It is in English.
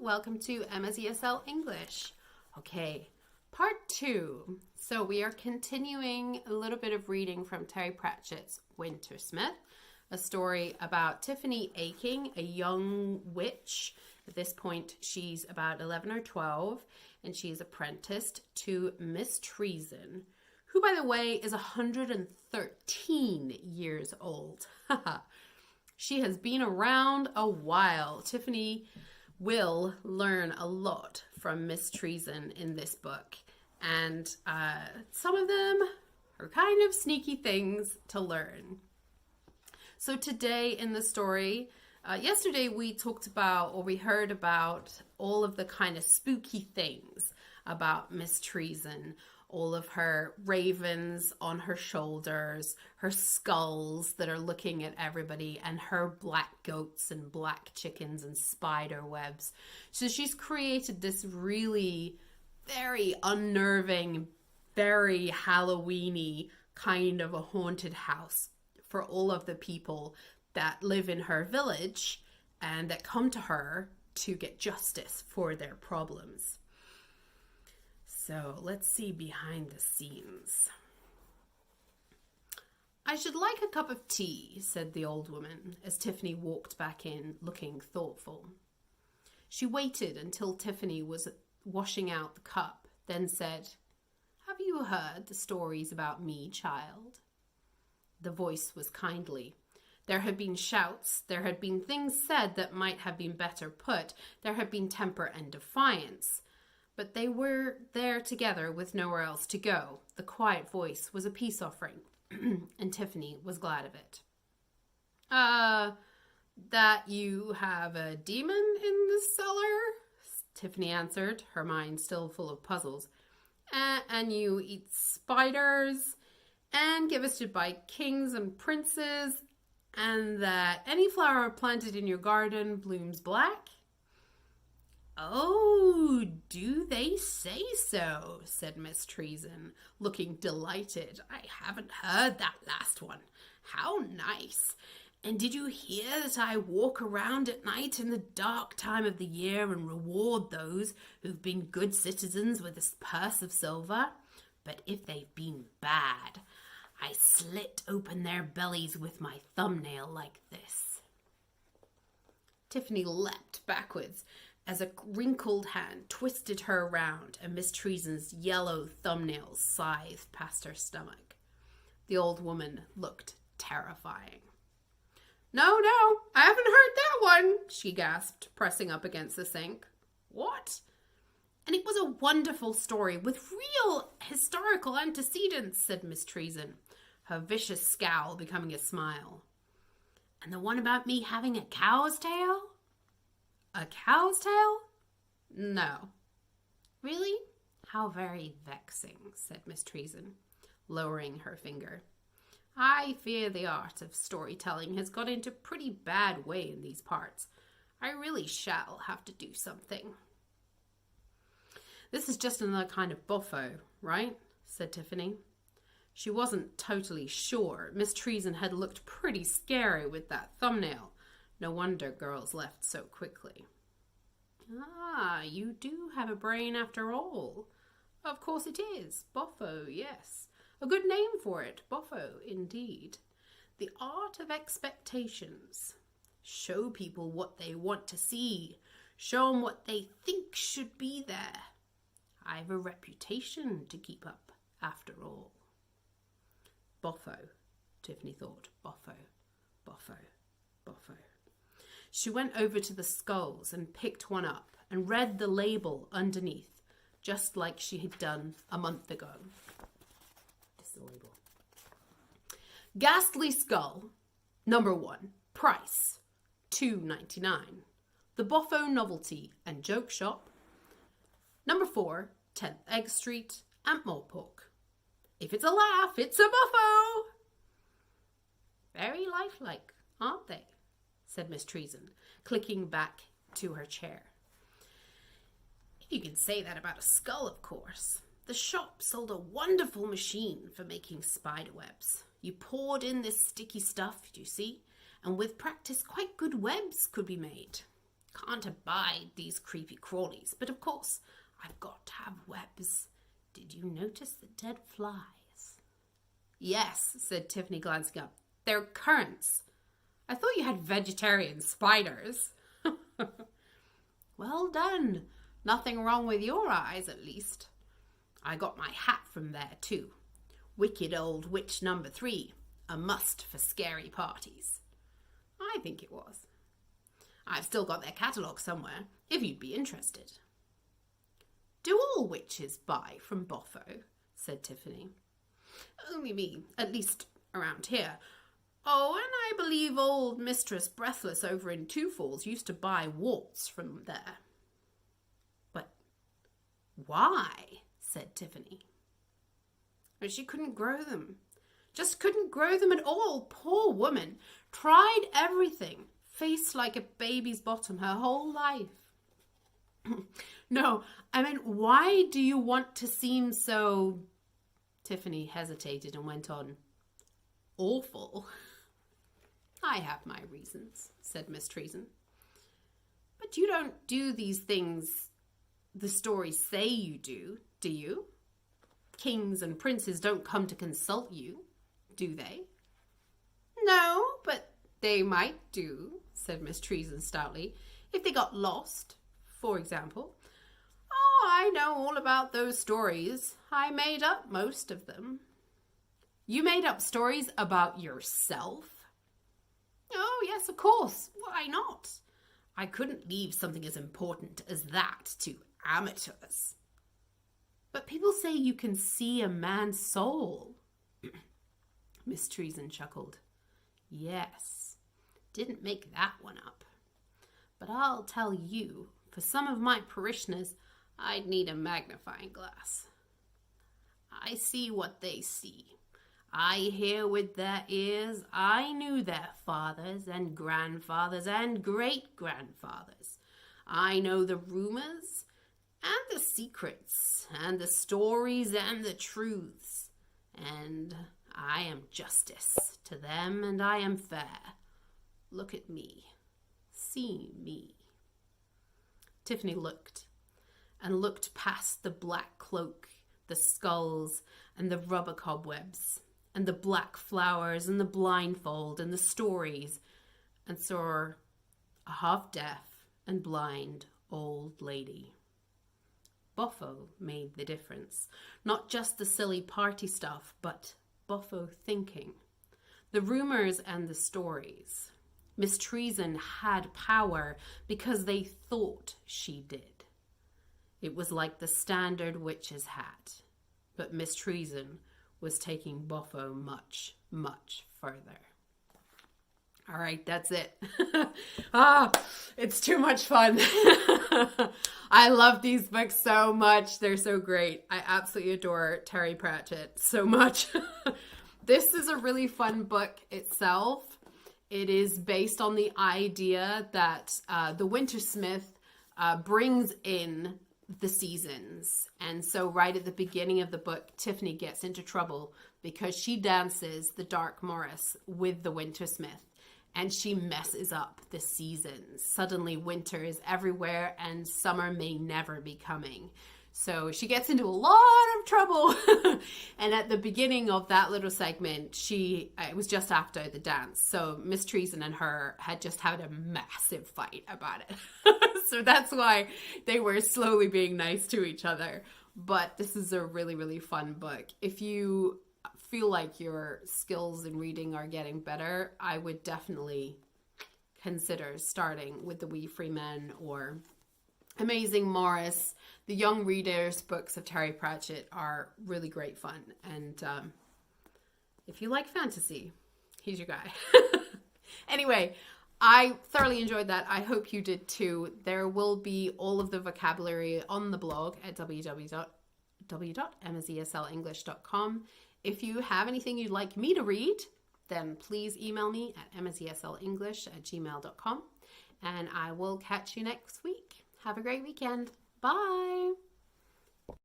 welcome to Emma's ESL English. Okay, part 2. So we are continuing a little bit of reading from Terry Pratchett's Wintersmith, a story about Tiffany Aching, a young witch. At this point, she's about 11 or 12, and she is apprenticed to Miss Treason, who, by the way, is 113 years old. She has been around a while. Tiffany will learn a lot from Miss Treason in this book, and some of them are kind of sneaky things to learn. So today in the story, yesterday we talked about, or we heard about, all of the kind of spooky things about Miss Treason. All of her ravens on her shoulders, her skulls that are looking at everybody, and her black goats and black chickens and spider webs. So she's created this really very unnerving, very Halloween-y kind of a haunted house for all of the people that live in her village and that come to her to get justice for their problems. So let's see behind the scenes. "I should like a cup of tea," said the old woman as Tiffany walked back in looking thoughtful. She waited until Tiffany was washing out the cup, then said, "Have you heard the stories about me, child?" The voice was kindly. There had been shouts, there had been things said that might have been better put, there had been temper and defiance. But they were there together with nowhere else to go. The quiet voice was a peace offering, and Tiffany was glad of it. That you have a demon in the cellar?" Tiffany answered, her mind still full of puzzles. "And you eat spiders, and give us to by kings and princes, and that any flower planted in your garden blooms black?" "Oh, do they say so?" said Miss Treason, looking delighted. "I haven't heard that last one. How nice. And did you hear that I walk around at night in the dark time of the year and reward those who've been good citizens with a purse of silver? But if they've been bad, I slit open their bellies with my thumbnail like this." Tiffany leapt backwards as a wrinkled hand twisted her around and Miss Treason's yellow thumbnails scythed past her stomach. The old woman looked terrifying. No, I haven't heard that one," she gasped, pressing up against the sink. "What?" "And it was a wonderful story with real historical antecedents," said Miss Treason, her vicious scowl becoming a smile. "And the one about me having a cow's tail?" "A cow's tail? No." "Really? How very vexing," said Miss Treason, lowering her finger. "I fear the art of storytelling has got into a pretty bad way in these parts. I really shall have to do something." "This is just another kind of Boffo, right?" said Tiffany. She wasn't totally sure. Miss Treason had looked pretty scary with that thumbnail. No wonder girls left so quickly. "Ah, you do have a brain after all." "Of course it is. Boffo, yes. A good name for it. Boffo, indeed. The art of expectations. Show people what they want to see. Show them what they think should be there. I've a reputation to keep up, after all." Boffo, Tiffany thought. Boffo, Boffo, Boffo. She went over to the skulls and picked one up and read the label underneath, just like she had done a month ago. This is the label. "Ghastly Skull, number 1, price, $2.99. The Boffo Novelty and Joke Shop. Number 4, 10th Egg Street, Anhk Morpork. If it's a laugh, it's a Boffo." "Very lifelike, aren't they?" said Miss Treason, clicking back to her chair. "You can say that about a skull, of course. The shop sold a wonderful machine for making spider webs. You poured in this sticky stuff, you see, and with practice quite good webs could be made. Can't abide these creepy crawlies, but of course, I've got to have webs. Did you notice the dead flies? Yes, said Tiffany, glancing up. They're currants. I thought you had vegetarian spiders. Well done. Nothing wrong with your eyes, at least. I got my hat from there, too. Wicked Old Witch number 3. A must for scary parties. I think it was. I've still got their catalogue somewhere, if you'd be interested. Do all witches buy from Boffo? Said Tiffany. Only me, at least around here. Oh, and I believe old Mistress Breathless over in Two Falls used to buy warts from there. But why? Said Tiffany. And she couldn't grow them. Just couldn't grow them at all. Poor woman. Tried everything. Face like a baby's bottom her whole life. No, I mean, why do you want to seem so... Tiffany hesitated and went on. Awful. I have my reasons, said Miss Treason. But you don't do these things the stories say you do you? Kings and princes don't come to consult you, do they? No, but they might do, said Miss Treason stoutly, if they got lost, for example. Oh, I know all about those stories. I made up most of them. You made up stories about yourself? Oh, yes, of course. Why not? I couldn't leave something as important as that to amateurs. But people say you can see a man's soul. Miss Treason chuckled. Yes, didn't make that one up. But I'll tell you, for some of my parishioners, I'd need a magnifying glass. I see what they see. I hear with their ears. I knew their fathers and grandfathers and great-grandfathers. I know the rumors and the secrets and the stories and the truths. And I am justice to them, and I am fair. Look at me. See me. Tiffany looked past the black cloak, the skulls, and the rubber cobwebs, and the black flowers, and the blindfold, and the stories, and saw a half-deaf and blind old lady. Boffo made the difference. Not just the silly party stuff, but Boffo thinking. The rumors and the stories. Miss Treason had power because they thought she did. It was like the standard witch's hat. But Miss Treason was taking Boffo much, much further. All right, that's it. It's too much fun. I love these books so much. They're so great. I absolutely adore Terry Pratchett so much. This is a really fun book itself. It is based on the idea that the Wintersmith brings in the seasons. And so right at the beginning of the book, Tiffany gets into trouble because she dances the Dark Morris with the Wintersmith. And she messes up the seasons. Suddenly winter is everywhere and summer may never be coming. So she gets into a lot of trouble. And at the beginning of that little segment, it was just after the dance. So Miss Treason and her had just had a massive fight about it. So that's why they were slowly being nice to each other. But this is a really, really fun book. If you feel like your skills in reading are getting better, I would definitely consider starting with The Wee Free Men or Amazing Morris. The young readers' books of Terry Pratchett are really great fun. And if you like fantasy, he's your guy. Anyway, I thoroughly enjoyed that. I hope you did too. There will be all of the vocabulary on the blog at www.emmaseslenglish.com. If you have anything you'd like me to read, then please email me at emmaseslenglish@gmail.com. And I will catch you next week. Have a great weekend. Bye.